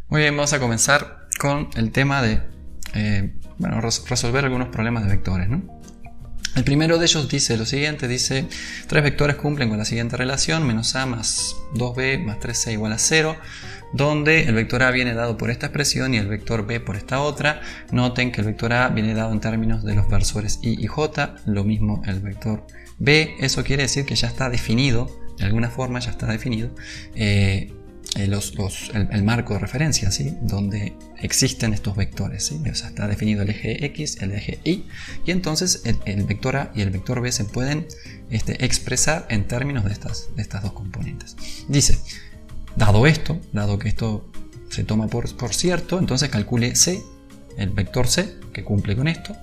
Muy bien, vamos a comenzar con el tema de resolver algunos problemas de vectores, ¿no? El primero de ellos dice lo siguiente, dice tres vectores cumplen con la siguiente relación, menos a más 2b más 3c igual a 0, donde el vector a viene dado por esta expresión y el vector b por esta otra. Noten que el vector a viene dado en términos de los versores i y j, lo mismo el vector b. Eso quiere decir que ya está definido, de alguna forma ya está definido el marco de referencia, ¿sí? Donde existen estos vectores, ¿sí? O sea, está definido el eje X, el eje Y, y entonces el vector A y el vector B se pueden expresar en términos de estas dos componentes. Dice, dado que esto se toma por cierto, entonces calcule C, el vector C, que cumple con esto,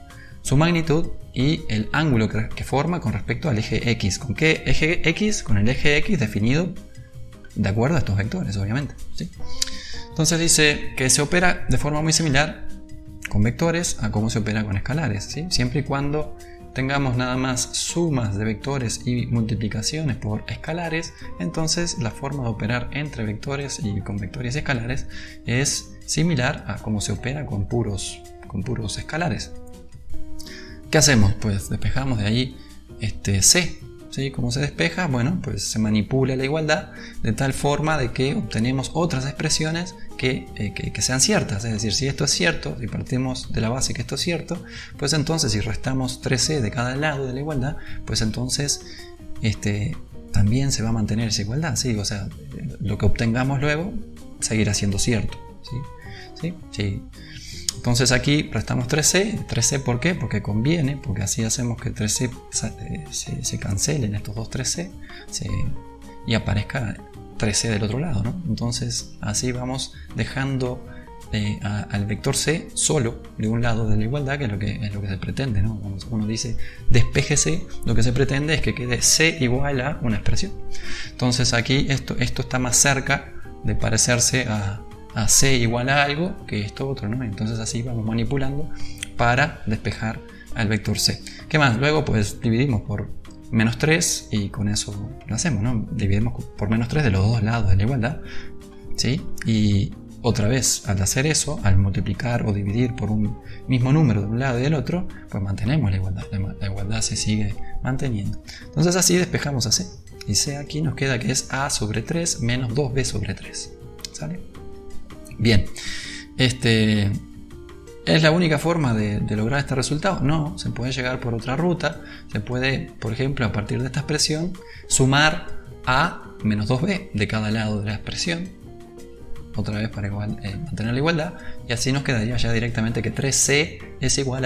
su magnitud y el ángulo que forma con respecto al eje X. ¿Con qué eje X? Con el eje X definido de acuerdo a estos vectores, obviamente, ¿sí? Entonces dice que se opera de forma muy similar con vectores a cómo se opera con escalares, ¿sí? Siempre y cuando tengamos nada más sumas de vectores y multiplicaciones por escalares, entonces la forma de operar entre vectores y con vectores y escalares es similar a cómo se opera con puros escalares. ¿Qué hacemos? Pues despejamos de ahí C. ¿Sí? ¿Cómo se despeja? Bueno, pues se manipula la igualdad de tal forma de que obtenemos otras expresiones que sean ciertas. Es decir, si esto es cierto, si partimos de la base que esto es cierto, pues entonces si restamos 3c de cada lado de la igualdad, pues entonces también se va a mantener esa igualdad, ¿sí? O sea, lo que obtengamos luego seguirá siendo cierto, ¿sí? ¿Sí? Sí. Entonces aquí restamos 3c, ¿por qué? Porque conviene, porque así hacemos que 3c se cancelen estos dos 3c y aparezca 3c del otro lado, ¿no? Entonces así vamos dejando al vector c solo de un lado de la igualdad, que es lo que se pretende, ¿no? Cuando uno dice despeje c, lo que se pretende es que quede c igual a una expresión. Entonces aquí esto está más cerca de parecerse a c igual a algo que esto otro, ¿no? Entonces así vamos manipulando para despejar al vector c. ¿Qué más? Luego pues dividimos por menos 3 y con eso lo hacemos, ¿no? Dividimos por menos 3 de los dos lados de la igualdad, ¿sí? Y otra vez, al hacer eso, al multiplicar o dividir por un mismo número de un lado y del otro, pues mantenemos la igualdad. La igualdad se sigue manteniendo. Entonces así despejamos a c. Y c aquí nos queda que es a sobre 3 menos 2b sobre 3. ¿Sale? Bien, ¿es la única forma de lograr este resultado? No, se puede llegar por otra ruta. Se puede, por ejemplo, a partir de esta expresión, sumar a menos 2b de cada lado de la expresión, otra vez para mantener la igualdad, y así nos quedaría ya directamente que 3c es igual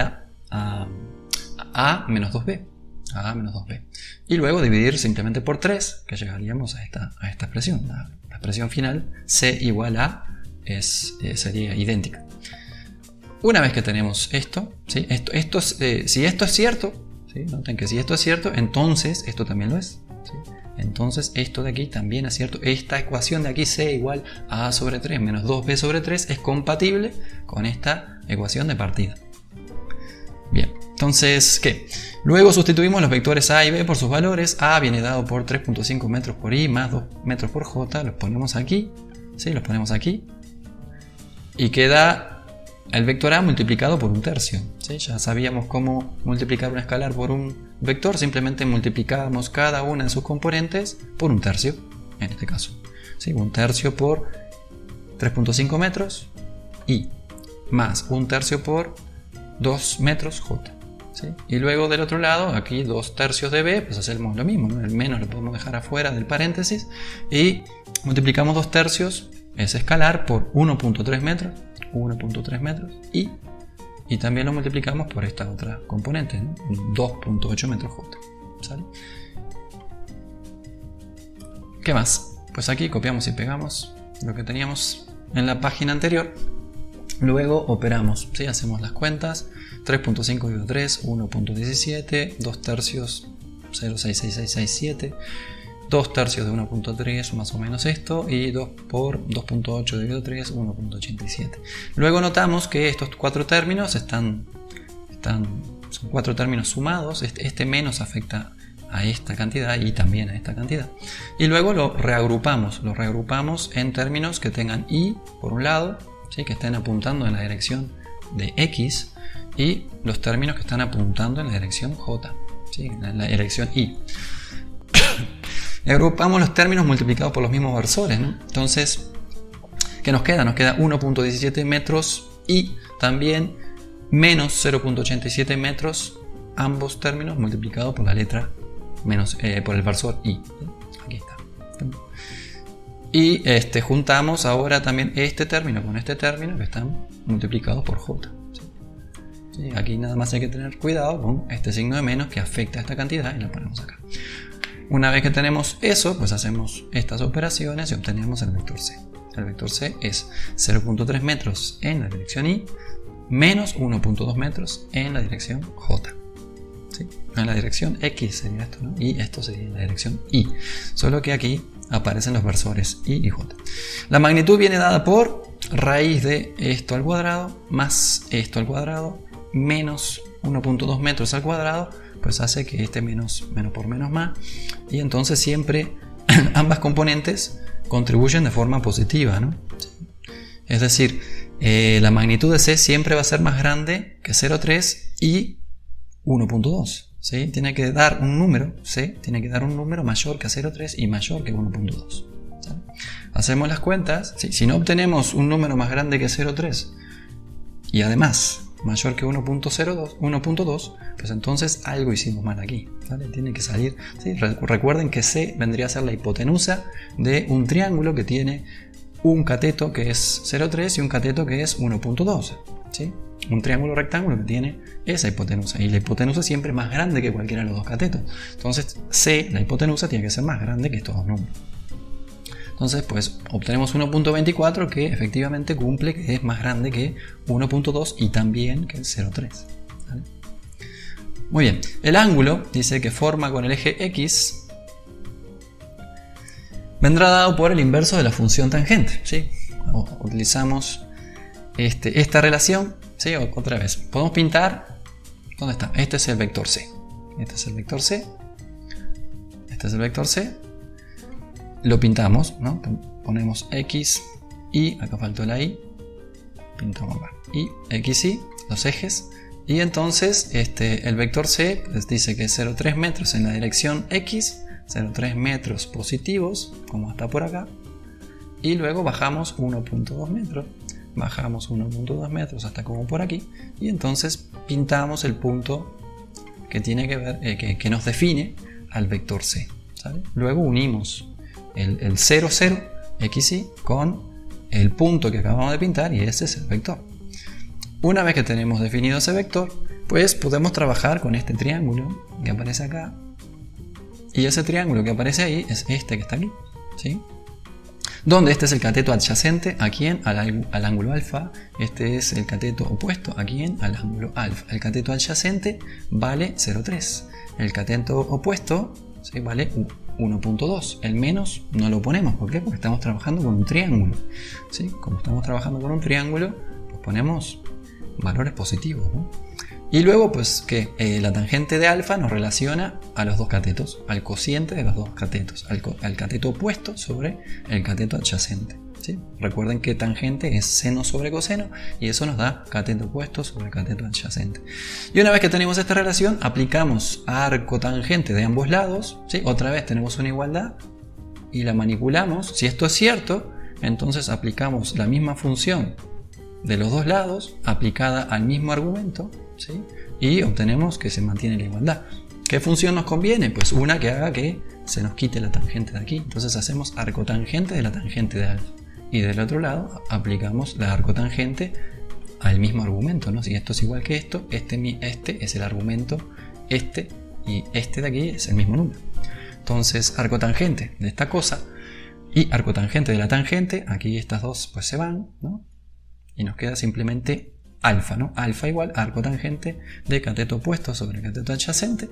a menos 2b. A menos 2b. Y luego dividir simplemente por 3, que llegaríamos a esta expresión. La expresión final, c igual a sería idéntica. Una vez que tenemos esto, ¿sí? Si esto es cierto, ¿sí? Noten que si esto es cierto, entonces esto también lo es, ¿sí? Entonces esto de aquí también es cierto. Esta ecuación de aquí, c igual a sobre 3 menos 2b sobre 3, es compatible con esta ecuación de partida. Bien, entonces, ¿qué? Luego sustituimos los vectores a y b por sus valores. A viene dado por 3.5 metros por i más 2 metros por j. Los ponemos aquí, ¿sí? Los ponemos aquí. Y queda el vector a multiplicado por un tercio, ¿sí? Ya sabíamos cómo multiplicar un escalar por un vector. Simplemente multiplicábamos cada una de sus componentes por un tercio, en este caso, ¿sí? Un tercio por 3.5 metros i más un tercio por 2 metros j, ¿sí? Y luego del otro lado, aquí 2 tercios de b, pues hacemos lo mismo, ¿no? El menos lo podemos dejar afuera del paréntesis y multiplicamos 2 tercios ese escalar por 1.3 metros y también lo multiplicamos por esta otra componente, ¿no? 2.8 metros j, ¿sale? ¿Qué más? Pues aquí copiamos y pegamos lo que teníamos en la página anterior. Luego operamos, ¿sí? Hacemos las cuentas. 3.5 dividido 3, 1.17, 2 tercios 0,66667, 2 tercios de 1.3 más o menos esto, y 2 por 2.8 dividido 3, 1.87. Luego notamos que estos cuatro términos son cuatro términos sumados. Este menos afecta a esta cantidad y también a esta cantidad. Y luego lo reagrupamos en términos que tengan y por un lado, ¿sí? Que estén apuntando en la dirección de x, y los términos que están apuntando en la dirección j, ¿sí? En la dirección y. Agrupamos los términos multiplicados por los mismos versores, ¿no? Entonces, ¿qué nos queda? Nos queda 1.17 metros y también menos 0.87 metros, ambos términos multiplicados por la letra menos, por el versor i. Aquí está. Y juntamos ahora también este término con este término que están multiplicados por j. ¿Sí? Aquí nada más hay que tener cuidado con este signo de menos que afecta a esta cantidad y lo ponemos acá. Una vez que tenemos eso, pues hacemos estas operaciones y obtenemos el vector c. El vector c es 0.3 metros en la dirección y menos 1.2 metros en la dirección j. ¿Sí? En la dirección x sería esto, ¿no? Y esto sería la dirección y. Solo que aquí aparecen los versores i y j. La magnitud viene dada por raíz de esto al cuadrado más esto al cuadrado menos 1.2 metros al cuadrado, pues hace que este menos por menos más, y entonces siempre ambas componentes contribuyen de forma positiva, ¿no? Es decir, la magnitud de c siempre va a ser más grande que 0,3 y 1.2. ¿Sí? Tiene que dar un número, c tiene que dar un número mayor que 0,3 y mayor que 1.2. Hacemos las cuentas, ¿sí? Si no obtenemos un número más grande que 0,3 y además mayor que 1.2, pues entonces algo hicimos mal aquí, ¿vale? Tiene que salir, ¿sí? Recuerden que C vendría a ser la hipotenusa de un triángulo que tiene un cateto que es 0,3 y un cateto que es 1.2, ¿sí? Un triángulo rectángulo que tiene esa hipotenusa, y la hipotenusa siempre es más grande que cualquiera de los dos catetos. Entonces C, la hipotenusa, tiene que ser más grande que estos dos números. Entonces, pues obtenemos 1.24 que efectivamente cumple, que es más grande que 1.2 y también que 0,3. ¿Vale? Muy bien, el ángulo dice que forma con el eje x vendrá dado por el inverso de la función tangente, ¿sí? Utilizamos esta relación, ¿sí? Otra vez, podemos pintar, ¿dónde está? Este es el vector c, este es el vector c, este es el vector c. Lo pintamos, ¿no? Ponemos x, y, acá faltó la y, pintamos acá, y, x, y, los ejes, y entonces el vector c pues dice que es 0,3 metros en la dirección x, 0,3 metros positivos, como está por acá, y luego bajamos 1.2 metros, bajamos 1.2 metros hasta como por aquí, y entonces pintamos el punto que tiene que ver, que nos define al vector c, ¿sale? Luego unimos el 0, 0, x, y con el punto que acabamos de pintar, y ese es el vector. Una vez que tenemos definido ese vector, pues podemos trabajar con este triángulo que aparece acá, y ese triángulo que aparece ahí es este que está aquí, ¿sí? Donde este es el cateto adyacente a quién, al ángulo alfa, este es el cateto opuesto a quién, al ángulo alfa. El cateto adyacente vale 0,3, el cateto opuesto, ¿sí? Vale 1.2, el menos no lo ponemos, ¿por qué? Porque estamos trabajando con un triángulo, ¿sí? Como estamos trabajando con un triángulo, pues ponemos valores positivos, ¿no? Y luego, pues que la tangente de alfa nos relaciona a los dos catetos, al cociente de los dos catetos, al cateto opuesto sobre el cateto adyacente, ¿sí? Recuerden que tangente es seno sobre coseno, y eso nos da cateto opuesto sobre cateto adyacente. Y una vez que tenemos esta relación, aplicamos arco tangente de ambos lados, ¿sí? Otra vez tenemos una igualdad y la manipulamos. Si esto es cierto, entonces aplicamos la misma función de los dos lados aplicada al mismo argumento, ¿sí? Y obtenemos que se mantiene la igualdad. ¿Qué función nos conviene? Pues una que haga que se nos quite la tangente de aquí. Entonces hacemos arcotangente de la tangente de alfa. Y del otro lado aplicamos la arcotangente al mismo argumento, ¿no? Si esto es igual que esto, este es el argumento, y este de aquí es el mismo número. Entonces arcotangente de esta cosa y arcotangente de la tangente, aquí estas dos pues se van, ¿no? Y nos queda simplemente alfa, ¿no? Alfa igual arcotangente de cateto opuesto sobre cateto adyacente.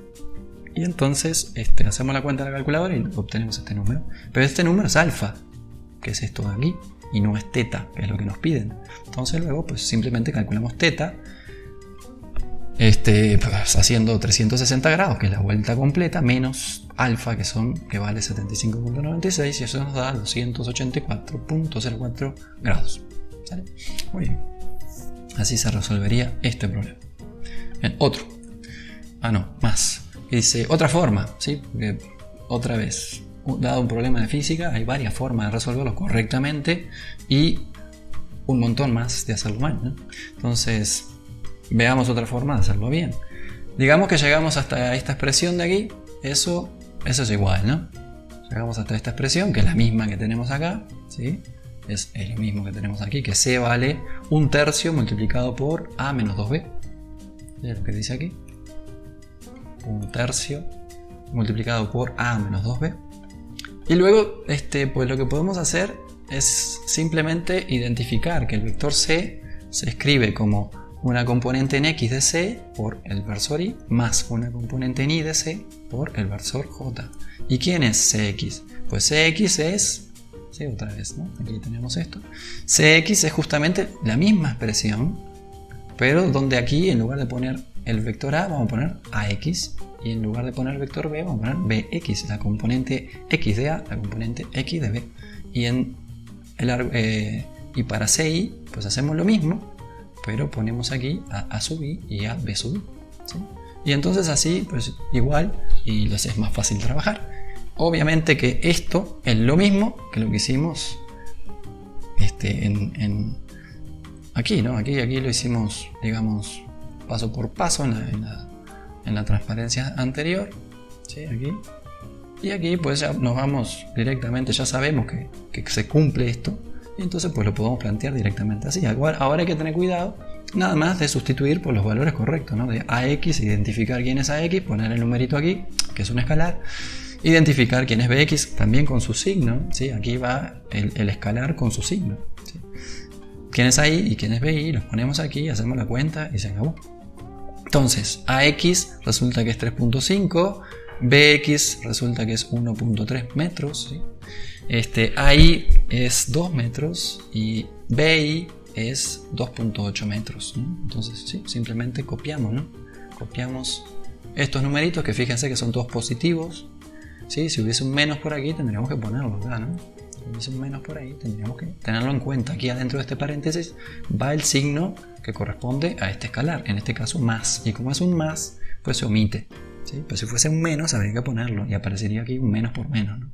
Y entonces hacemos la cuenta de la calculadora y obtenemos este número. Pero este número es alfa, que es esto de aquí, y no es teta, que es lo que nos piden. Entonces luego pues simplemente calculamos teta pues haciendo 360 grados, que es la vuelta completa, menos alfa, que vale 75.96, y eso nos da 284.04 grados. ¿Sale? Muy bien. Así se resolvería este problema. Bien, otro. Más. Dice, otra forma, ¿sí? Porque otra vez, dado un problema de física, hay varias formas de resolverlo correctamente y un montón más de hacerlo mal, ¿no? Entonces, veamos otra forma de hacerlo bien. Digamos que llegamos hasta esta expresión de aquí, eso es igual, ¿no? Llegamos hasta esta expresión, que es la misma que tenemos acá, ¿sí? Es lo mismo que tenemos aquí, que C vale 1/3 multiplicado por A menos 2B. ¿Es lo que dice aquí? 1/3 multiplicado por A menos 2B. Y luego, pues lo que podemos hacer es simplemente identificar que el vector C se escribe como una componente en X de C por el versor Y más una componente en Y de C por el versor J. ¿Y quién es CX? Pues CX es... Sí, otra vez, ¿no? Aquí tenemos esto. CX es justamente la misma expresión, pero donde aquí en lugar de poner el vector A vamos a poner AX y en lugar de poner el vector B vamos a poner BX, la componente X de A, la componente X de B. Y para CI pues hacemos lo mismo, pero ponemos aquí a sub I y a B sub I, ¿sí? Y entonces así pues igual y les es más fácil trabajar. Obviamente que esto es lo mismo que lo que hicimos aquí, ¿no? Aquí lo hicimos, digamos, paso por paso en la transparencia anterior, ¿sí? Aquí. Y aquí pues ya nos vamos directamente, ya sabemos que se cumple esto, y entonces pues lo podemos plantear directamente así. Ahora hay que tener cuidado nada más de sustituir por los valores correctos, ¿no? De AX, identificar quién es AX, poner el numerito aquí, que es un escalar. Identificar quién es Bx también con su signo, ¿sí? Aquí va el escalar con su signo, ¿sí? Quién es AI y quién es BI, los ponemos aquí, hacemos la cuenta y se acabó. Entonces, AX resulta que es 3.5, BX resulta que es 1.3 metros, ¿sí? AI es 2 metros y BI es 2.8 metros, ¿no? Entonces, sí, simplemente copiamos, ¿no? Copiamos estos numeritos que fíjense que son todos positivos. ¿Sí? Si hubiese un menos por aquí tendríamos que ponerlo acá, ¿no? Si hubiese un menos por ahí tendríamos que tenerlo en cuenta. Aquí adentro de este paréntesis va el signo que corresponde a este escalar, en este caso más. Y como es un más, pues se omite, ¿sí? Pero si fuese un menos habría que ponerlo y aparecería aquí un menos por menos, ¿no?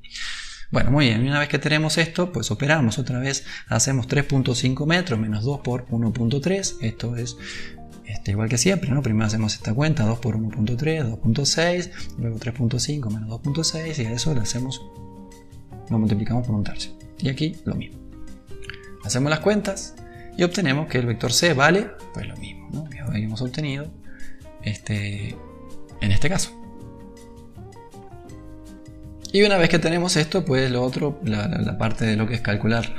Bueno, muy bien, y una vez que tenemos esto, pues operamos otra vez, hacemos 3.5 metros menos 2 por 1.3, esto es... igual que siempre, ¿no? Primero hacemos esta cuenta, 2 por 1.3, 2.6, luego 3.5 menos 2.6 y a eso lo multiplicamos por 1/3. Y aquí lo mismo. Hacemos las cuentas y obtenemos que el vector C vale pues lo mismo, ¿no? Que habíamos obtenido en este caso. Y una vez que tenemos esto, pues lo otro, la parte de lo que es calcular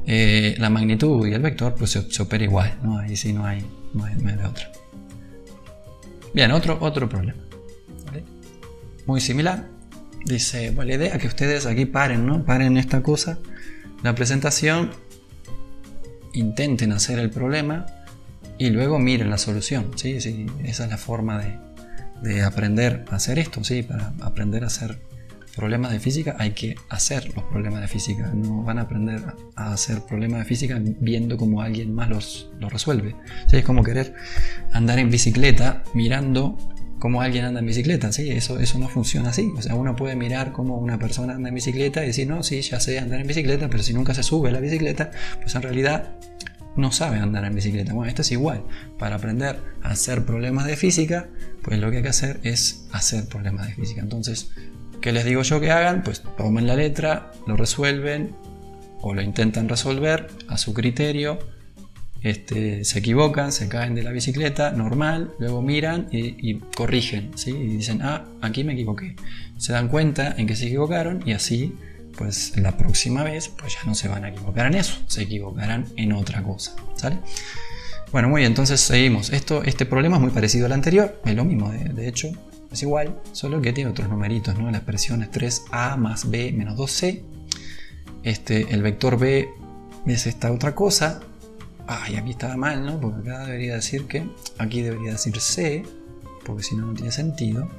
la magnitud y el vector, pues se opera igual, ¿no? Ahí sí no hay de otra. Bien, otro problema, ¿vale? Muy similar. Dice, bueno, la idea es que ustedes aquí paren, ¿no? Paren esta cosa, la presentación, intenten hacer el problema y luego miren la solución, ¿sí? Sí, esa es la forma de aprender a hacer esto, ¿sí? Para aprender a hacer problemas de física hay que hacer los problemas de física. No van a aprender a hacer problemas de física viendo cómo alguien más los resuelve. ¿Sí? Es como querer andar en bicicleta mirando cómo alguien anda en bicicleta. ¿Sí? Eso no funciona así. O sea, uno puede mirar cómo una persona anda en bicicleta y decir, no, sí, ya sé andar en bicicleta, pero si nunca se sube a la bicicleta, pues en realidad no sabe andar en bicicleta. Bueno, esto es igual. Para aprender a hacer problemas de física, pues lo que hay que hacer es hacer problemas de física. Entonces, ¿qué les digo yo que hagan? Pues tomen la letra, lo resuelven o lo intentan resolver a su criterio. Se equivocan, se caen de la bicicleta, normal, luego miran y corrigen, ¿sí? Y dicen, aquí me equivoqué. Se dan cuenta en que se equivocaron y así, pues la próxima vez, pues ya no se van a equivocar en eso, se equivocarán en otra cosa, ¿sale? Bueno, muy bien, entonces seguimos. Este problema es muy parecido al anterior, es lo mismo, de hecho. Es igual, solo que tiene otros numeritos, ¿no? La expresión es 3a más b menos 2c. El vector b es esta otra cosa. y aquí estaba mal, ¿no? Porque acá debería decir que, aquí debería decir C, porque si no, no tiene sentido.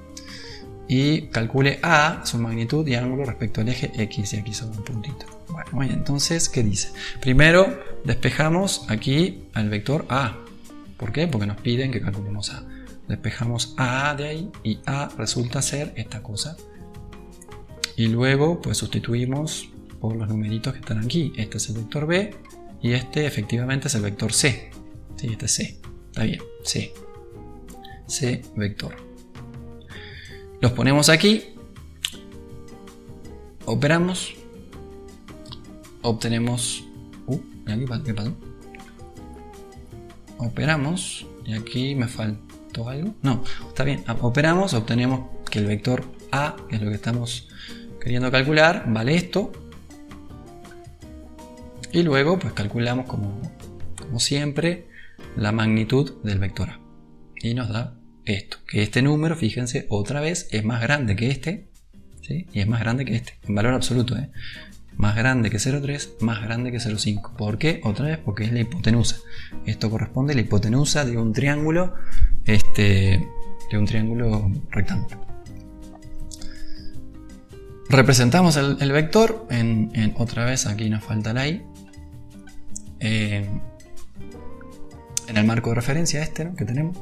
Y calcule A, su magnitud y ángulo respecto al eje X, y aquí son un puntito. Bueno, entonces, ¿qué dice? Primero, despejamos aquí al vector A. ¿Por qué? Porque nos piden que calculemos A. Despejamos A de ahí, y A resulta ser esta cosa. Y luego, pues sustituimos por los numeritos que están aquí. Este es el vector B, y este efectivamente es el vector C. Sí, este es C. Está bien, C. C vector. Los ponemos aquí, operamos, obtenemos... ¿y aquí qué pasó? Operamos, y aquí me faltó algo. No, está bien, operamos, obtenemos que el vector A, que es lo que estamos queriendo calcular, vale esto. Y luego pues calculamos como siempre la magnitud del vector A. Y nos da esto, que este número, fíjense, otra vez es más grande que este, ¿sí? Y es más grande que este, en valor absoluto, más grande que 0,3, más grande que 0,5. ¿Por qué? Otra vez porque es la hipotenusa. Esto corresponde a la hipotenusa de un triángulo, rectángulo. Representamos el vector en otra vez, aquí nos falta la I, en el marco de referencia ¿no? que tenemos.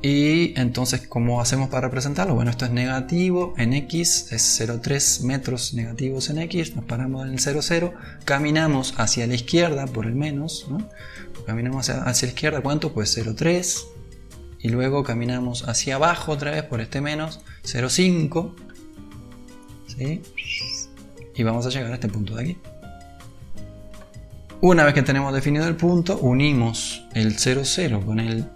Y entonces, ¿cómo hacemos para representarlo? Bueno, esto es negativo en X, es 0,3 metros negativos en X, nos paramos en el 0,0, caminamos hacia la izquierda por el menos, ¿no? Caminamos hacia la izquierda, ¿cuánto? Pues 0,3, y luego caminamos hacia abajo otra vez por este menos, 0,5, ¿sí? Y vamos a llegar a este punto de aquí. Una vez que tenemos definido el punto, unimos el 0,0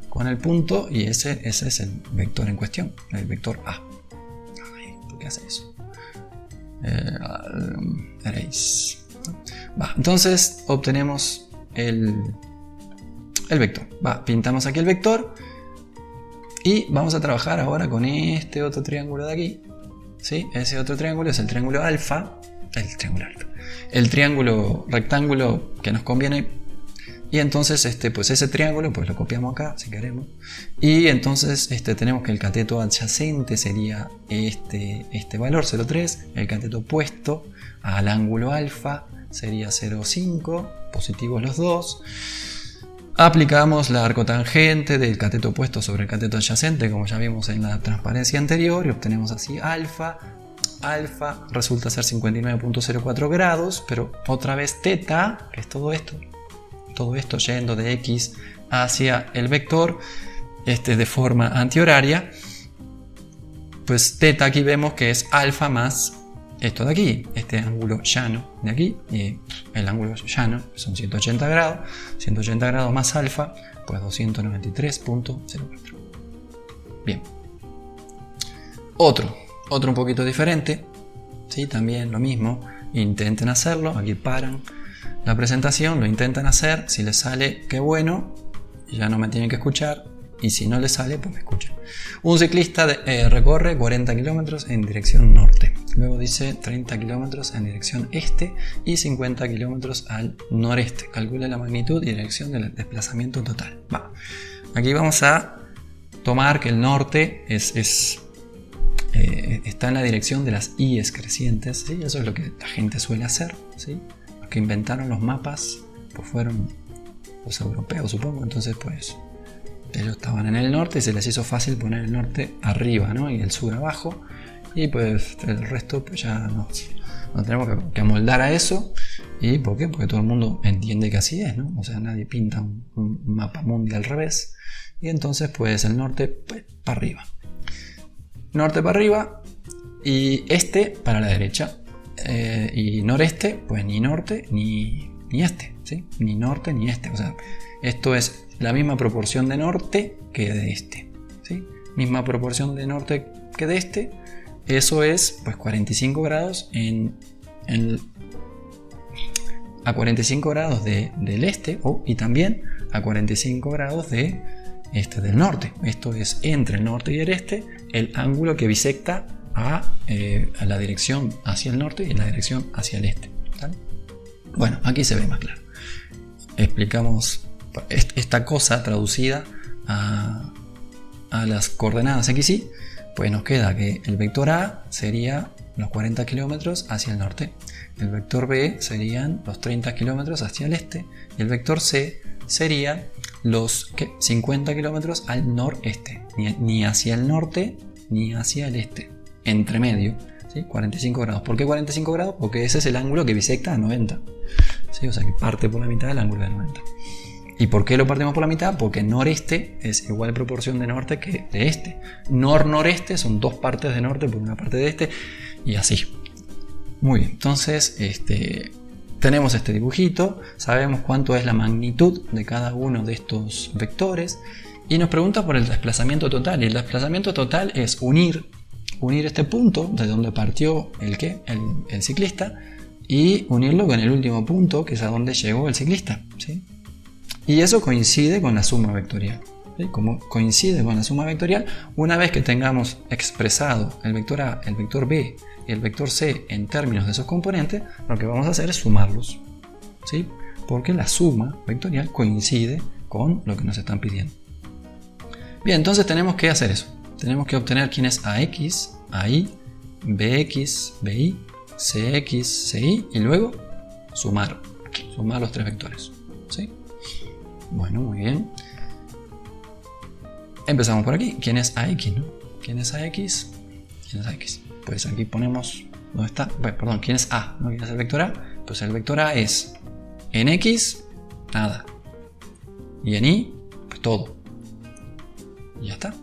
con el punto, y ese es el vector en cuestión, el vector A. ¿Por qué hace eso? Entonces obtenemos el vector. Pintamos aquí el vector y vamos a trabajar ahora con este otro triángulo de aquí. ¿Sí? Ese otro triángulo es el triángulo alfa. El triángulo rectángulo que nos conviene. Y entonces pues ese triángulo pues lo copiamos acá si queremos. Y entonces tenemos que el cateto adyacente sería este valor 0,3. El cateto opuesto al ángulo alfa sería 0,5. Positivos los dos. Aplicamos la arcotangente del cateto opuesto sobre el cateto adyacente, como ya vimos en la transparencia anterior, y obtenemos así alfa. Alfa resulta ser 59.04 grados, pero otra vez teta, que es todo esto yendo de X hacia el vector de forma antihoraria, pues teta aquí vemos que es alfa más esto de aquí, este ángulo llano de aquí, y el ángulo llano son 180 grados más alfa, pues 293.04. Bien. Otro un poquito diferente, ¿sí? También lo mismo, intenten hacerlo, aquí paran la presentación, lo intentan hacer, si les sale, qué bueno, ya no me tienen que escuchar, y si no les sale, pues me escuchan. Un ciclista recorre 40 kilómetros en dirección norte, luego dice 30 kilómetros en dirección este y 50 kilómetros al noreste. Calcule la magnitud y dirección del desplazamiento total. Aquí vamos a tomar que el norte está en la dirección de las I's crecientes, ¿sí? Eso es lo que la gente suele hacer, ¿sí? Los que inventaron los mapas pues fueron los europeos, supongo. Entonces pues ellos estaban en el norte y se les hizo fácil poner el norte arriba, ¿no? Y el sur abajo, y pues el resto pues ya nos tenemos que amoldar a eso. ¿Y por qué? Porque todo el mundo entiende que así es, ¿no? O sea, nadie pinta un mapa mundi al revés, y entonces pues el norte pues, para arriba. Norte para arriba y este para la derecha, y noreste pues ni norte ni este, ¿sí? Ni norte ni este, o sea, esto es la misma proporción de norte que de este, ¿sí? Misma proporción de norte que de este, eso es pues 45 grados a 45 grados del este, y también a 45 grados del norte. Esto es entre el norte y el este, el ángulo que bisecta a la dirección hacia el norte y la dirección hacia el este, ¿vale? Bueno, aquí se ve más claro. Explicamos esta cosa traducida a las coordenadas x, y, pues nos queda que el vector A sería los 40 kilómetros hacia el norte, el vector B serían los 30 kilómetros hacia el este, y el vector C sería los 50 kilómetros al noreste, ni hacia el norte ni hacia el este, entre medio, ¿sí? 45 grados. ¿Por qué 45 grados? Porque ese es el ángulo que bisecta a 90, ¿sí? O sea que parte por la mitad del ángulo de 90. ¿Y por qué lo partimos por la mitad? Porque noreste es igual proporción de norte que de este. Nor-noreste son dos partes de norte por una parte de este, y así. Muy bien, entonces tenemos este dibujito, sabemos cuánto es la magnitud de cada uno de estos vectores, y nos pregunta por el desplazamiento total. Y el desplazamiento total es unir este punto de donde partió el ciclista, y unirlo con el último punto, que es a donde llegó el ciclista, ¿sí? Y eso coincide con la suma vectorial, ¿sí? Como coincide con la suma vectorial, una vez que tengamos expresado el vector A, el vector B y el vector C en términos de esos componentes, lo que vamos a hacer es sumarlos, ¿sí? Porque la suma vectorial coincide con lo que nos están pidiendo. Bien, entonces tenemos que hacer eso. Tenemos que obtener quién es AX, AI, BX, BY, CX, CY, y luego sumar los tres vectores, ¿sí? Bueno, muy bien. Empezamos por aquí. ¿Quién es AX, no? ¿Quién es AX? ¿Quién es AX? Pues aquí ponemos... ¿Dónde está? Bueno, perdón, ¿quién es A? ¿No? ¿Quién es el vector A? Pues el vector A es en X, nada. Y en Y, pues todo. Y ya está,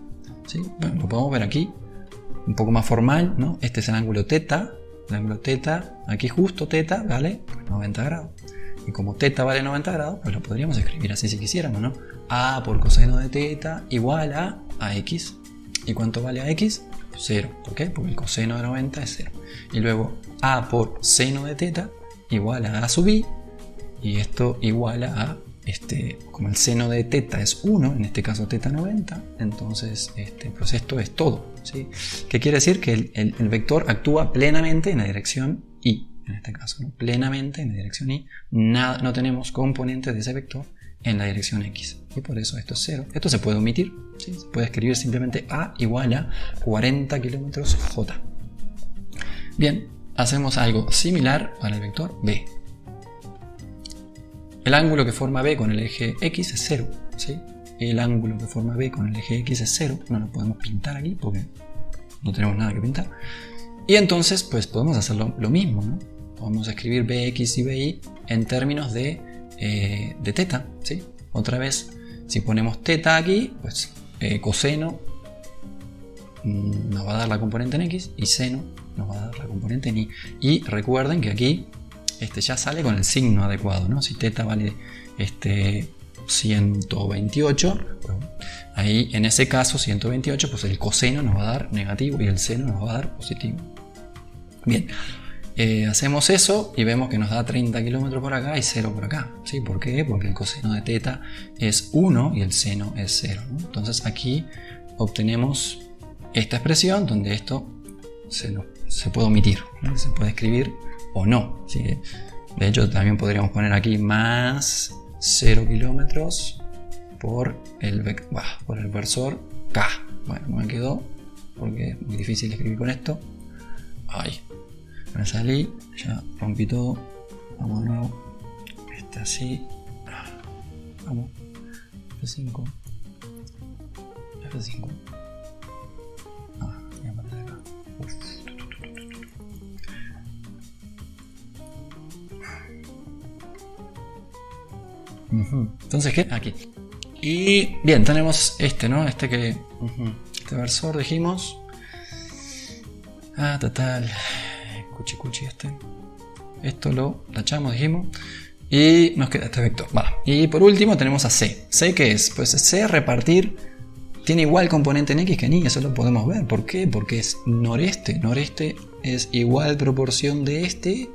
¿sí? Bueno, lo podemos ver aquí, un poco más formal, ¿no? Este es el ángulo teta. El ángulo teta, aquí justo teta vale 90 grados. Y como teta vale 90 grados, pues lo podríamos escribir así si quisiéramos, ¿no? A por coseno de teta igual a AX. ¿Y cuánto vale AX? 0. ¿Por qué? Porque el coseno de 90 es 0. Y luego A por seno de teta igual a sub I. Y esto igual a, como el seno de teta es 1, en este caso teta 90, entonces pues esto es todo, ¿sí? ¿Qué quiere decir? Que el vector actúa plenamente en la dirección Y. En este caso, ¿no? Plenamente en la dirección Y, no tenemos componentes de ese vector en la dirección X, y por eso esto es 0. Esto se puede omitir, ¿sí? Se puede escribir simplemente A igual a 40 kilómetros J. Bien, hacemos algo similar para el vector B. El ángulo que forma B con el eje X es 0, ¿sí? El ángulo que forma B con el eje X es 0, no lo podemos pintar aquí porque no tenemos nada que pintar. Y entonces pues podemos hacer lo mismo, ¿no? Podemos escribir Bx y By en términos de teta, ¿sí? Otra vez, si ponemos teta aquí, pues coseno nos va a dar la componente en X, y seno nos va a dar la componente en Y. Y recuerden que aquí ya sale con el signo adecuado, ¿no? Si teta vale 128, pues, ahí en ese caso 128, pues el coseno nos va a dar negativo y el seno nos va a dar positivo. Bien, hacemos eso y vemos que nos da 30 kilómetros por acá y 0 por acá, ¿sí? ¿Por qué? Porque el coseno de teta es 1 y el seno es 0, ¿no? Entonces aquí obtenemos esta expresión donde esto se puede omitir, ¿no? Se puede escribir o no, ¿sí? De hecho también podríamos poner aquí más 0 kilómetros por el versor K. Bueno, no me quedó porque es muy difícil escribir con esto. Ay, me salí, ya rompí todo. Vamos de nuevo. Así. Vamos. F5. F5. Voy a poner acá. Entonces, ¿qué? Aquí. Y bien, tenemos ¿no? Este versor dijimos. Total. Cuchi Esto lo tachamos, dijimos. Y nos queda este vector. Y por último tenemos a C. ¿C qué es? Pues C repartir tiene igual componente en X que en Y. Eso lo podemos ver. ¿Por qué? Porque es noreste. Noreste es igual proporción de este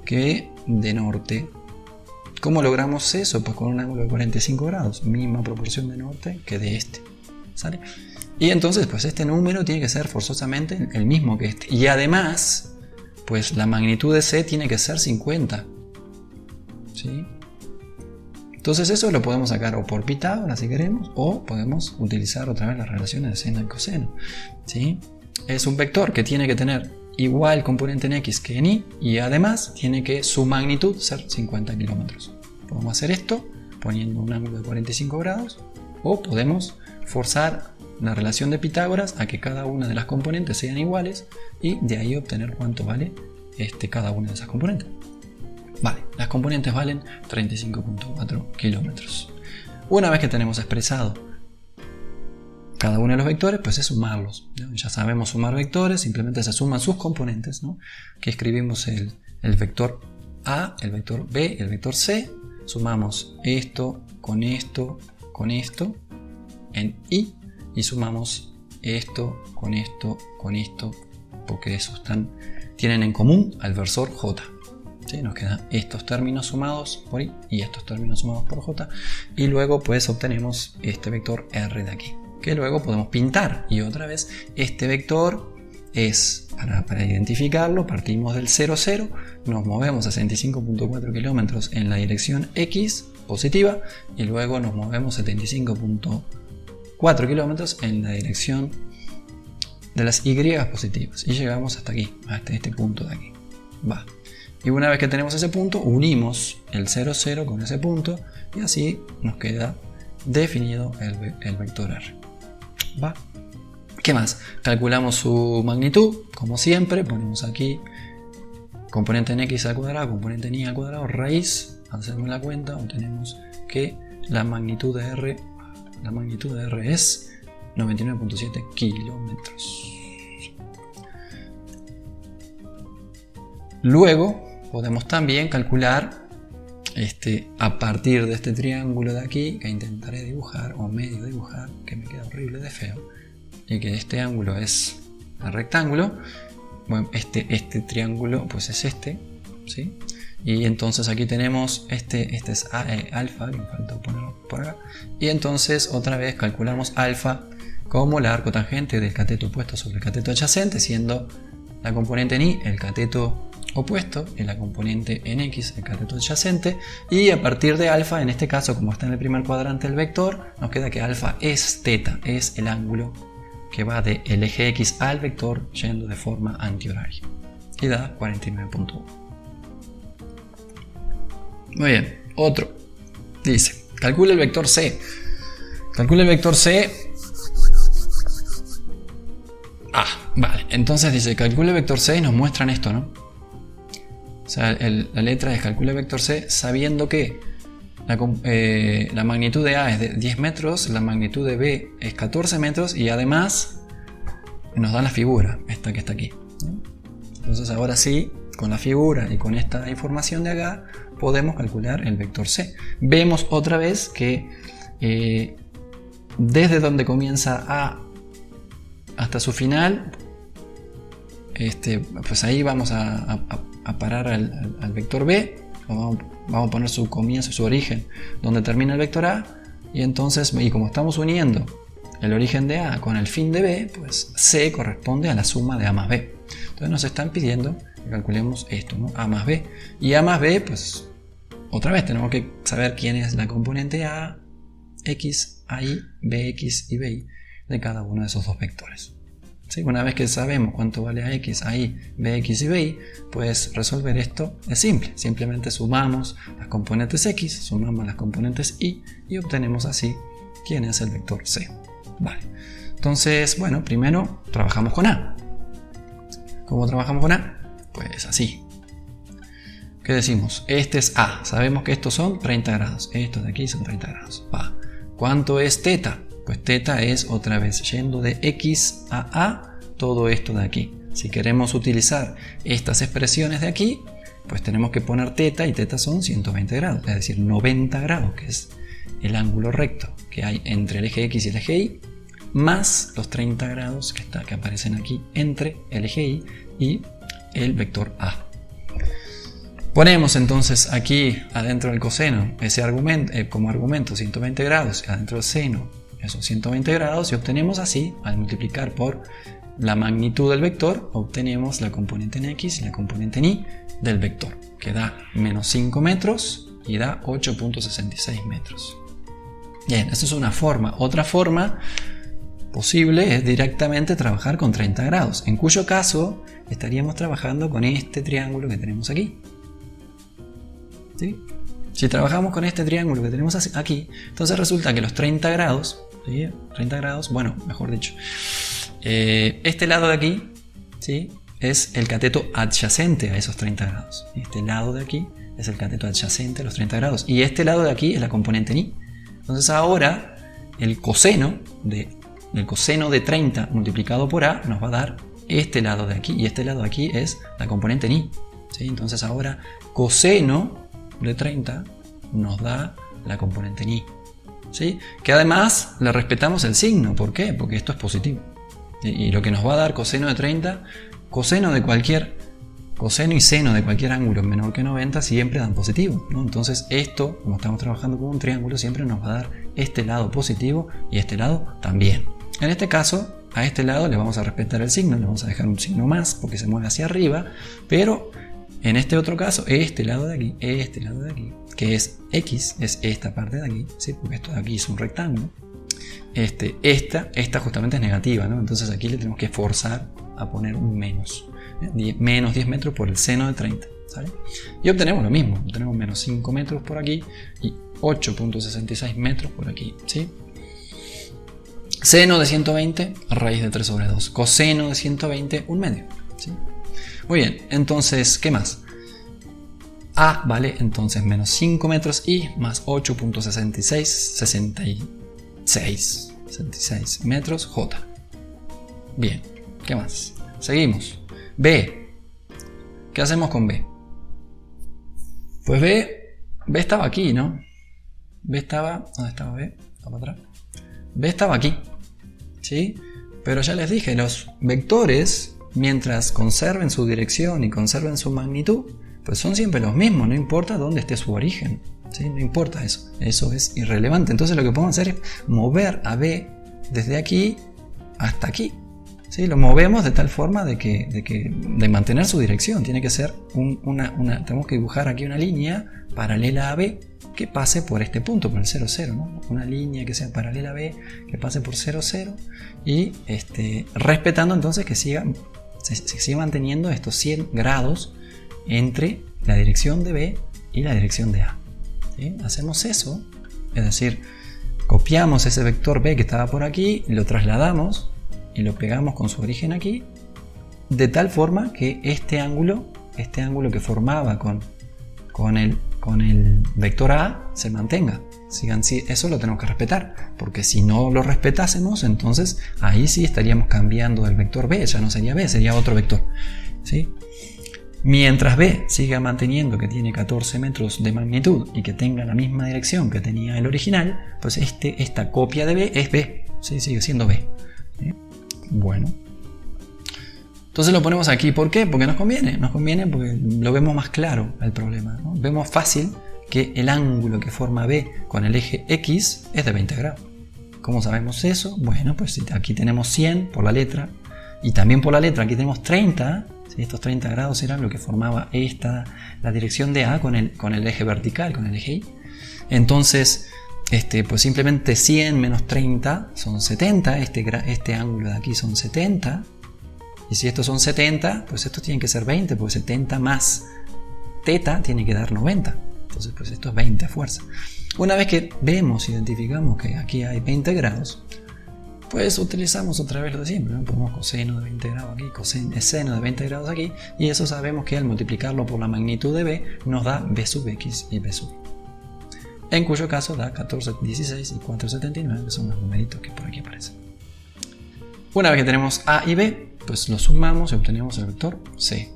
que de norte. ¿Cómo logramos eso? Pues con un ángulo de 45 grados. Misma proporción de norte que de este. ¿Sale? Y entonces, pues este número tiene que ser forzosamente el mismo que este. Y además, pues la magnitud de C tiene que ser 50. ¿Sí? Entonces eso lo podemos sacar o por Pitágoras si queremos, o podemos utilizar otra vez las relaciones de seno y coseno, ¿sí? Es un vector que tiene que tener igual componente en x que en y, y además tiene que su magnitud ser 50 kilómetros. Podemos hacer esto poniendo un ángulo de 45 grados, o podemos forzar la relación de Pitágoras a que cada una de las componentes sean iguales y de ahí obtener cuánto vale cada una de esas componentes. Vale, las componentes valen 35.4 kilómetros. Una vez que tenemos expresado cada uno de los vectores, pues es sumarlos, ¿no? Ya sabemos sumar vectores, simplemente se suman sus componentes, ¿no? Que escribimos el vector A, el vector B, el vector C, sumamos esto con esto con esto en y sumamos esto con esto con esto, porque esos tienen en común al versor j. ¿Sí? Nos quedan estos términos sumados por i y estos términos sumados por j, y luego pues obtenemos este vector r de aquí, que luego podemos pintar. Y otra vez este vector es, para identificarlo, partimos del 0, 0, nos movemos a 65.4 kilómetros en la dirección x positiva y luego nos movemos 75.4 kilómetros en la dirección de las y positivas y llegamos hasta aquí, hasta este punto de aquí. Va. Y una vez que tenemos ese punto, unimos el 0, 0 con ese punto y así nos queda definido el vector r. ¿Va? ¿Qué más? Calculamos su magnitud, como siempre, ponemos aquí componente en x al cuadrado, componente en y al cuadrado, raíz, hacemos la cuenta, obtenemos que la magnitud de r es 99.7 kilómetros. Luego podemos también calcular a partir de este triángulo de aquí, que intentaré dibujar o medio dibujar, que me queda horrible de feo, y que este ángulo es el rectángulo. Bueno, este triángulo pues es ¿sí? Y entonces aquí tenemos este es alfa, que me falta ponerlo por acá, y entonces otra vez calculamos alfa como la arcotangente del cateto opuesto sobre el cateto adyacente, siendo la componente en y el cateto opuesto y la componente en x el cateto adyacente, y a partir de alfa, en este caso como está en el primer cuadrante del vector, nos queda que alfa es teta, es el ángulo que va del eje x al vector yendo de forma antihoraria, y da 49.1. Muy bien, otro dice, calcula el vector c. Calcula el vector c. Vale, entonces dice, calcula el vector c y nos muestran esto, ¿no? O sea, la letra es calcula el vector c sabiendo que la magnitud de A es de 10 metros, la magnitud de B es 14 metros y además nos da la figura, esta que está aquí, ¿no? Entonces ahora sí, con la figura y con esta información de acá, podemos calcular el vector c. Vemos otra vez que desde donde comienza A hasta su final, pues ahí vamos a parar al vector B, vamos a poner su comienzo, su origen, donde termina el vector A, y entonces, y como estamos uniendo el origen de A con el fin de B, pues C corresponde a la suma de A más B. Entonces nos están pidiendo que calculemos esto, ¿no? A más B. Y A más B, pues otra vez tenemos que saber quién es la componente A, X, AI, BX y BY de cada uno de esos dos vectores. ¿Sí? Una vez que sabemos cuánto vale AX, AI, BX y BY, pues resolver esto es simple. Simplemente sumamos las componentes X, sumamos las componentes Y y obtenemos así quién es el vector C. Vale. Entonces, bueno, primero trabajamos con A. ¿Cómo trabajamos con A? Pues así. ¿Qué decimos? Este es A. Sabemos que estos son 30 grados. Estos de aquí son 30 grados. Va. ¿Cuánto es teta? Pues teta es otra vez yendo de x a A, todo esto de aquí. Si queremos utilizar estas expresiones de aquí, pues tenemos que poner teta, y teta son 120 grados, es decir, 90 grados, que es el ángulo recto que hay entre el eje X y el eje Y, más los 30 grados que aparecen aquí entre el eje Y y el vector A. Ponemos entonces aquí adentro del coseno ese argumento, como argumento 120 grados, y adentro del seno esos 120 grados, y obtenemos así, al multiplicar por la magnitud del vector, obtenemos la componente en X y la componente en Y del vector, que da menos 5 metros y da 8.66 metros. Bien, esa es una forma. Otra forma posible es directamente trabajar con 30 grados, en cuyo caso estaríamos trabajando con este triángulo que tenemos aquí. ¿Sí? Si trabajamos con este triángulo que tenemos aquí, entonces resulta que los 30 grados, ¿sí? 30 grados, bueno, mejor dicho, este lado de aquí, ¿sí? Es el cateto adyacente a esos 30 grados. Este lado de aquí es el cateto adyacente a los 30 grados. Y este lado de aquí es la componente ni. Entonces ahora el coseno de 30 multiplicado por a nos va a dar este lado de aquí. Y este lado de aquí es la componente ni. ¿Sí? Entonces ahora coseno de 30 nos da la componente ni. ¿Sí? Que además le respetamos el signo. ¿Por qué? Porque esto es positivo. Y lo que nos va a dar coseno de 30, coseno y seno de cualquier ángulo menor que 90 siempre dan positivo, ¿no? Entonces esto, como estamos trabajando con un triángulo, siempre nos va a dar este lado positivo y este lado también. En este caso, a este lado le vamos a respetar el signo, le vamos a dejar un signo más porque se mueve hacia arriba, pero en este otro caso, este lado de aquí, que es X, es esta parte de aquí, ¿sí? Porque esto de aquí es un rectángulo. Esta justamente es negativa, ¿no? Entonces aquí le tenemos que forzar a poner un menos. Menos 10 metros por el seno de 30. ¿Sale? Y obtenemos lo mismo. Obtenemos menos 5 metros por aquí y 8.66 metros por aquí. ¿Sí? Seno de 120, raíz de 3 sobre 2. Coseno de 120, un medio. ¿Sí? Muy bien, entonces, ¿qué más? A vale entonces menos 5 metros y más 8.66 metros J. Bien, ¿qué más? Seguimos. B. ¿Qué hacemos con B? Pues B estaba aquí, ¿no? ¿Dónde estaba B? ¿Para atrás? B estaba aquí, ¿sí? Pero ya les dije, los vectores, mientras conserven su dirección y conserven su magnitud, pues son siempre los mismos, no importa dónde esté su origen, ¿sí? No importa eso, eso es irrelevante. Entonces lo que podemos hacer es mover a B desde aquí hasta aquí. ¿Sí? Lo movemos de tal forma de mantener su dirección. Tiene que ser tenemos que dibujar aquí una línea paralela a B que pase por este punto, por el 0, 0, ¿no? Una línea que sea paralela a B, que pase por 0, 0 y respetando entonces que se siga manteniendo estos 100 grados entre la dirección de B y la dirección de A. ¿Sí? Hacemos eso, es decir, copiamos ese vector B que estaba por aquí y lo trasladamos y lo pegamos con su origen aquí, de tal forma que este ángulo que formaba con el vector A se mantenga. Eso lo tenemos que respetar, porque si no lo respetásemos, entonces ahí sí estaríamos cambiando el vector B, ya no sería B, sería otro vector. ¿Sí? Mientras B siga manteniendo que tiene 14 metros de magnitud y que tenga la misma dirección que tenía el original, pues esta copia de B es B, ¿sí? Sigue siendo B. ¿Sí? Bueno, entonces lo ponemos aquí. ¿Por qué? Porque nos conviene porque lo vemos más claro el problema, ¿no? Vemos fácil que el ángulo que forma B con el eje X es de 20 grados. ¿Cómo sabemos eso? Bueno, pues aquí tenemos 100 por la letra y también por la letra aquí tenemos 30. ¿Sí? Estos 30 grados eran lo que formaba la dirección de A con el eje vertical, con el eje Y. Entonces pues simplemente 100 menos 30 son 70, este ángulo de aquí son 70, y si estos son 70, pues estos tienen que ser 20, porque 70 más teta tiene que dar 90, entonces pues esto es 20 a fuerza. Una vez que identificamos que aquí hay 20 grados, pues utilizamos otra vez lo de siempre, ¿no? Ponemos coseno de 20 grados aquí, seno de 20 grados aquí, y eso sabemos que al multiplicarlo por la magnitud de B nos da B sub X y B sub Y. En cuyo caso da 14, 16 y 4,79, que son los numeritos que por aquí aparecen. Una vez que tenemos A y B, pues lo sumamos y obtenemos el vector C.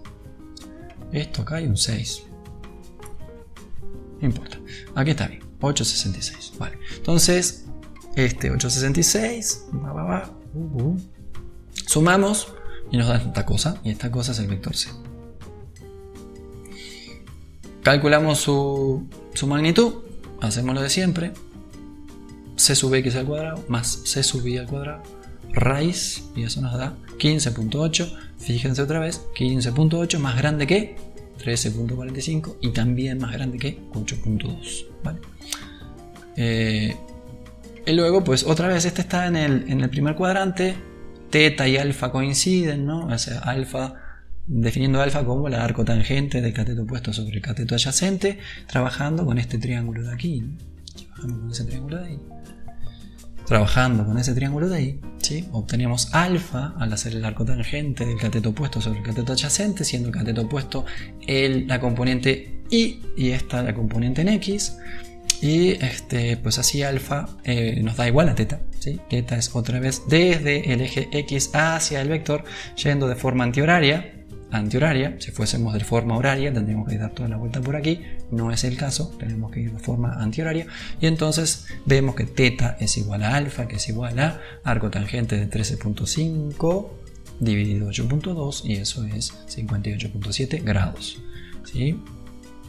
Esto acá hay un 6. No importa. Aquí está bien. 8,66. Vale. Entonces, 8,66. Sumamos y nos da esta cosa. Y esta cosa es el vector C. Calculamos su magnitud. Hacemos lo de siempre. C sub x al cuadrado más C sub y al cuadrado. Raíz. Y eso nos da 15.8. Fíjense otra vez. 15.8 más grande que 13.45 y también más grande que 8.2, ¿vale? Y luego, pues otra vez, este está en el primer cuadrante, teta y alfa coinciden, ¿no? O sea, alfa, definiendo alfa como la arcotangente del cateto opuesto sobre el cateto adyacente, trabajando con este triángulo de aquí, ¿no? Trabajando con ese triángulo de ahí. Trabajando con ese triángulo de ahí, ¿sí? Obtenemos alfa al hacer el arco tangente del cateto opuesto sobre el cateto adyacente, siendo el cateto opuesto la componente y esta la componente en x. Y pues así alfa nos da igual a teta, ¿sí? Teta es otra vez desde el eje x hacia el vector, yendo de forma antihoraria. Si fuésemos de forma horaria tendríamos que dar toda la vuelta por aquí, no es el caso, tenemos que ir de forma antihoraria y entonces vemos que teta es igual a alfa, que es igual a arco tangente de 13.5 dividido 8.2 y eso es 58.7 grados, ¿sí?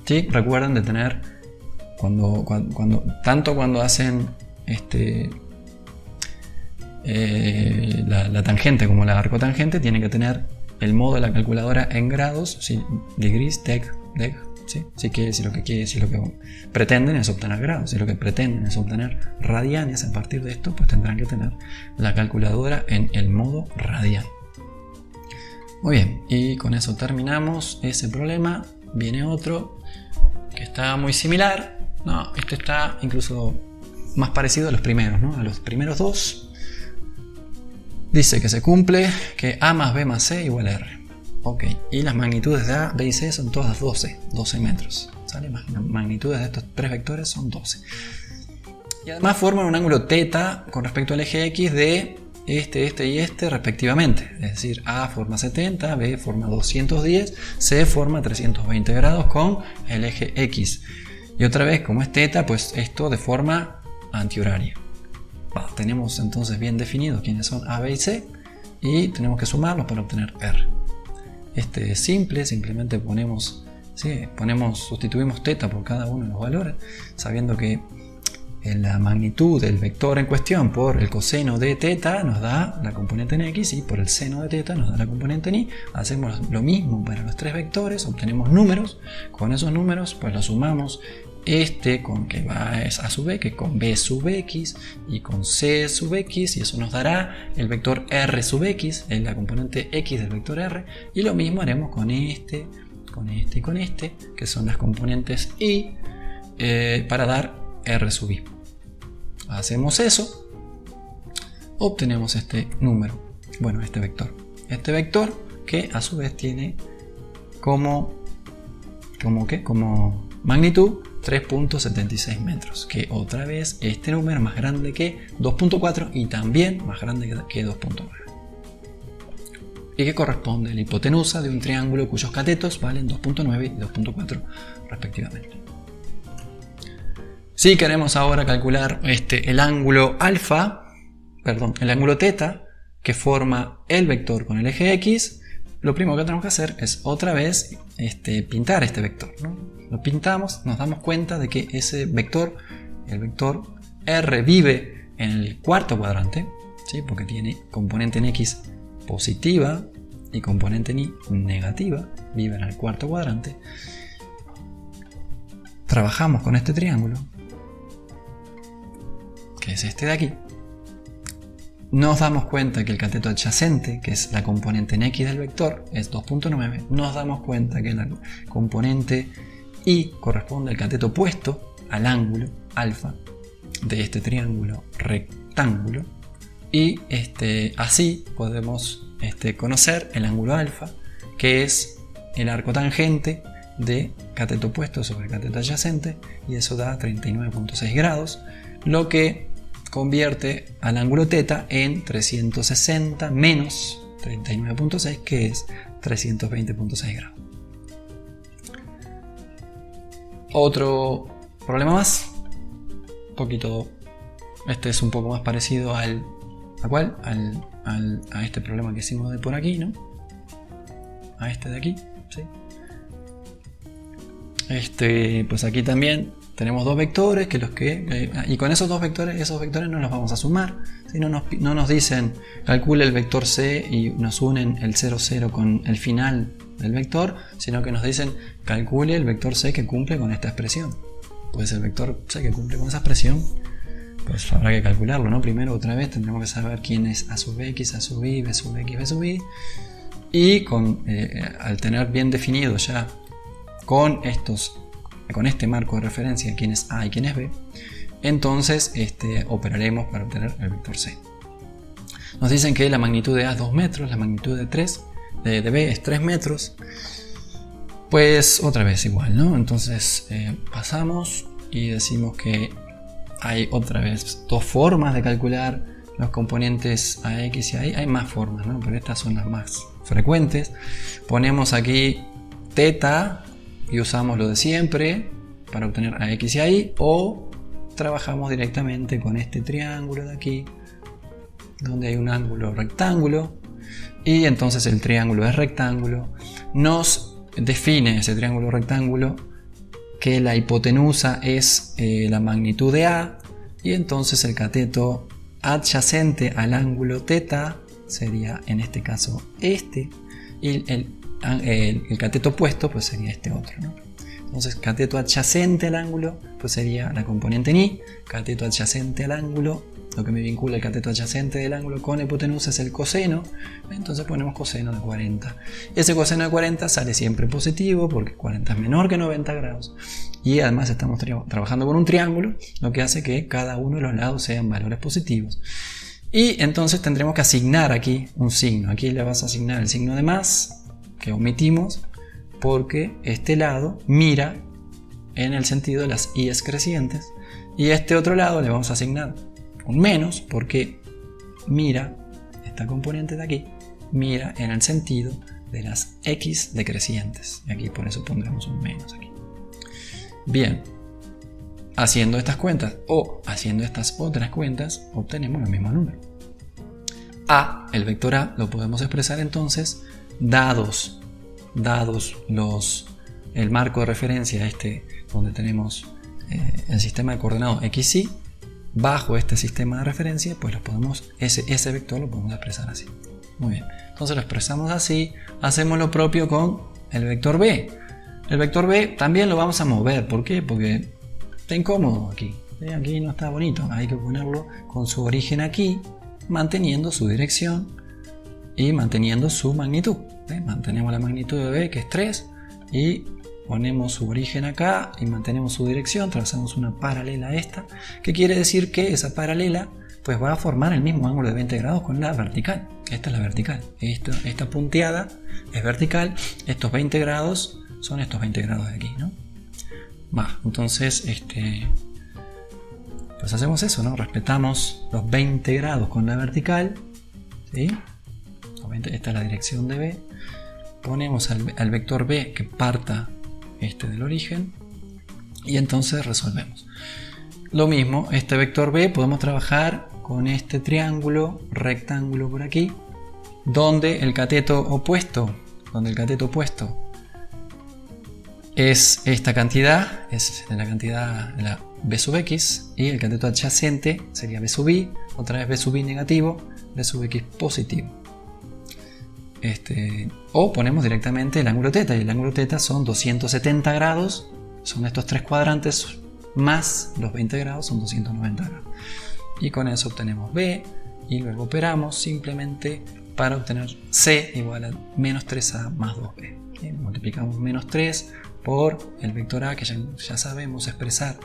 ¿Sí? Recuerden de tener cuando hacen la tangente como la arcotangente, tienen que tener el modo de la calculadora en grados, ¿sí? Degrees, deg, ¿sí? Si lo que pretenden es obtener grados, si lo que pretenden es obtener radianes a partir de esto, pues tendrán que tener la calculadora en el modo radian. Muy bien, y con eso terminamos ese problema. Viene otro que está muy similar. No, este está incluso más parecido a los primeros, ¿no? A los primeros dos. Dice que se cumple que A más B más C igual a R. Ok, y las magnitudes de A, B y C son todas 12 metros. ¿Sale? Las magnitudes de estos tres vectores son 12. Y además forman un ángulo θ con respecto al eje X de este y este respectivamente. Es decir, A forma 70, B forma 210, C forma 320 grados con el eje X. Y otra vez, como es θ, pues esto de forma antihoraria. Tenemos entonces bien definido quiénes son A, B y C y tenemos que sumarlos para obtener R. Este es simple, simplemente sustituimos θ por cada uno de los valores, sabiendo que la magnitud del vector en cuestión por el coseno de θ nos da la componente en x y por el seno de θ nos da la componente en y. Hacemos lo mismo para los tres vectores, obtenemos números, con esos números pues los sumamos. Con que va a su vez, que con B sub x y con C sub x, y eso nos dará el vector R sub x, es la componente x del vector R, y lo mismo haremos con este, y con este, que son las componentes y, para dar R sub y. Hacemos eso, obtenemos este número, bueno, este vector que a su vez tiene como magnitud 3.76 metros, que otra vez este número es más grande que 2.4 y también más grande que 2.9, y que corresponde a la hipotenusa de un triángulo cuyos catetos valen 2.9 y 2.4 respectivamente. Si queremos ahora calcular el ángulo el ángulo θ que forma el vector con el eje X, lo primero que tenemos que hacer es otra vez pintar este vector, ¿no? Lo pintamos, nos damos cuenta de que ese vector, el vector R, vive en el cuarto cuadrante, ¿sí? Porque tiene componente en X positiva y componente en Y negativa, vive en el cuarto cuadrante. Trabajamos con este triángulo, que es este de aquí. Nos damos cuenta que el cateto adyacente, que es la componente en X del vector, es 2.9. Nos damos cuenta que la componente Y corresponde al cateto opuesto al ángulo alfa de este triángulo rectángulo. Y así podemos conocer el ángulo alfa, que es el arco tangente de cateto opuesto sobre cateto adyacente, y eso da 39.6 grados, lo que convierte al ángulo θ en 360 menos 39.6, que es 320.6 grados. Otro problema más, este es un poco más parecido a este problema que hicimos de por aquí, ¿no? A este de aquí, ¿sí? Pues aquí también tenemos dos vectores y con esos vectores no los vamos a sumar, ¿sí? No nos dicen calcule el vector C y nos unen el 0, 0 con el final del vector, sino que nos dicen calcule el vector C que cumple con esta expresión. Pues el vector C que cumple con esa expresión, pues habrá que calcularlo, ¿no? Primero, otra vez, tendremos que saber quién es A sub X, A sub Y, B sub X, B sub Y. Y al tener bien definido ya con este marco de referencia quién es A y quién es B, entonces operaremos para obtener el vector C. Nos dicen que la magnitud de A es 2 metros, la magnitud de B es 3 metros. Pues otra vez igual, ¿no? Entonces pasamos y decimos que hay otra vez dos formas de calcular los componentes AX y AY. Hay más formas, ¿no? Pero estas son las más frecuentes. Ponemos aquí teta y usamos lo de siempre para obtener AX y AY, o trabajamos directamente con este triángulo de aquí, donde hay un ángulo rectángulo, y entonces el triángulo es rectángulo. Nos define ese triángulo rectángulo que la hipotenusa es la magnitud de A, y entonces el cateto adyacente al ángulo θ sería en este caso este, y el cateto opuesto pues sería este otro, ¿no? Entonces cateto adyacente al ángulo pues sería la componente ni, cateto adyacente al ángulo, lo que me vincula el cateto adyacente del ángulo con la hipotenusa es el coseno, entonces ponemos coseno de 40. Ese coseno de 40 sale siempre positivo porque 40 es menor que 90 grados. Y además estamos trabajando con un triángulo, lo que hace que cada uno de los lados sean valores positivos. Y entonces tendremos que asignar aquí un signo. Aquí le vas a asignar el signo de más, que omitimos, porque este lado mira en el sentido de las i's crecientes. Y este otro lado le vamos a asignar un menos, porque mira, esta componente de aquí, mira en el sentido de las x decrecientes. Y aquí por eso pondremos un menos aquí. Bien, haciendo estas cuentas o haciendo estas otras cuentas, obtenemos el mismo número. A, el vector A, lo podemos expresar entonces, dados el marco de referencia donde tenemos el sistema de coordenados x, y, bajo este sistema de referencia, pues ese vector lo podemos expresar así. Muy bien, entonces lo expresamos así. Hacemos lo propio con el vector B. El vector B también lo vamos a mover. ¿Por qué? Porque está incómodo aquí. Aquí no está bonito. Hay que ponerlo con su origen aquí, manteniendo su dirección y manteniendo su magnitud. Mantenemos la magnitud de B, que es 3, y ponemos su origen acá y mantenemos su dirección. Trazamos una paralela a esta, que quiere decir que esa paralela pues va a formar el mismo ángulo de 20 grados con la vertical. Esta es la vertical. Esta punteada es vertical. Estos 20 grados son estos 20 grados de aquí, ¿no? Entonces, pues hacemos eso, ¿no? Respetamos los 20 grados con la vertical, ¿sí? Esta es la dirección de B. Ponemos al vector B que parta del origen, y entonces resolvemos. Lo mismo, este vector B podemos trabajar con este triángulo rectángulo por aquí, donde el cateto opuesto es esta cantidad, es la cantidad de la B sub X, y el cateto adyacente sería B sub Y, otra vez B sub Y negativo, B sub X positivo. O ponemos directamente el ángulo θ, y el ángulo θ son 270 grados, son estos tres cuadrantes, más los 20 grados son 290 grados. Y con eso obtenemos B, y luego operamos simplemente para obtener C igual a menos 3A más 2B. Multiplicamos menos 3 por el vector A, que ya sabemos expresar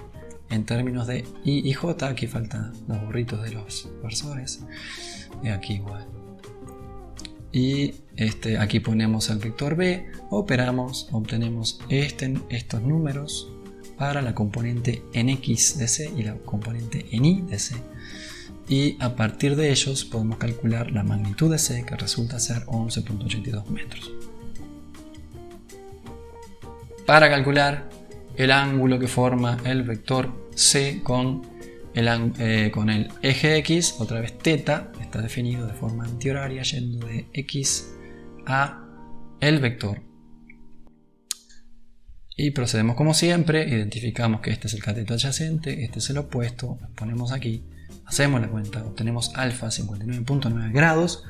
en términos de I y J. Aquí faltan los burritos de los versores, y aquí igual. Y aquí ponemos el vector B, operamos, obtenemos estos números para la componente en X de C y la componente en Y de C. Y a partir de ellos podemos calcular la magnitud de C, que resulta ser 11.82 metros. Para calcular el ángulo que forma el vector C con el eje X, otra vez θ, está definido de forma antihoraria yendo de X a el vector. Y procedemos como siempre, identificamos que este es el cateto adyacente, este es el opuesto, lo ponemos aquí, hacemos la cuenta, obtenemos alfa 59.9 grados,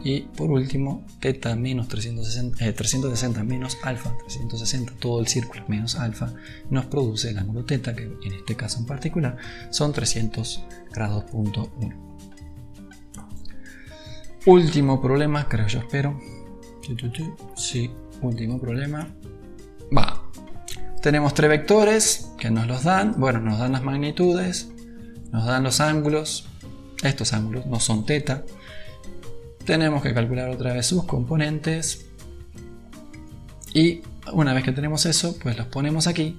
Y por último, teta menos 360 menos alfa, 360, todo el círculo menos alfa, nos produce el ángulo teta, que en este caso en particular son 300 grados punto 1. Último problema, creo yo, espero. Sí, último problema. Tenemos tres vectores que nos los dan. Bueno, nos dan las magnitudes, nos dan los ángulos. Estos ángulos no son teta. Tenemos que calcular otra vez sus componentes. Y una vez que tenemos eso, pues los ponemos aquí,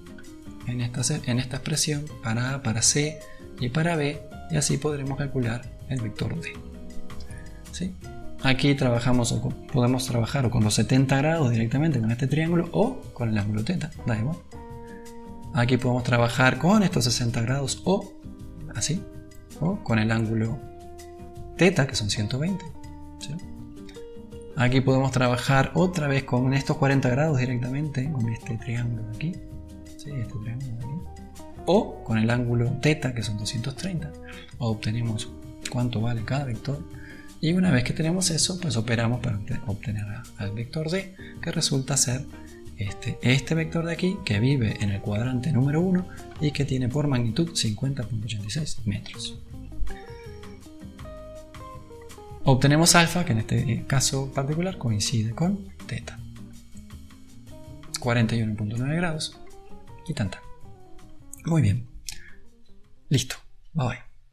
en esta expresión, para A, para C y para B. Y así podremos calcular el vector D. ¿Sí? Aquí podemos trabajar o con los 70 grados directamente con este triángulo o con el ángulo teta, da igual. Aquí podemos trabajar con estos 60 grados o así, o con el ángulo teta, que son 120. ¿Sí? Aquí podemos trabajar otra vez con estos 40 grados directamente, con este triángulo de aquí, ¿sí? Este triángulo de aquí, o con el ángulo teta, que son 230. Obtenemos cuánto vale cada vector. Y una vez que tenemos eso, pues operamos para obtener al vector D, que resulta ser este vector de aquí, que vive en el cuadrante número 1 y que tiene por magnitud 50.86 metros. Obtenemos alfa, que en este caso particular coincide con teta. 41.9 grados y tanta. Muy bien. Listo. Bye bye.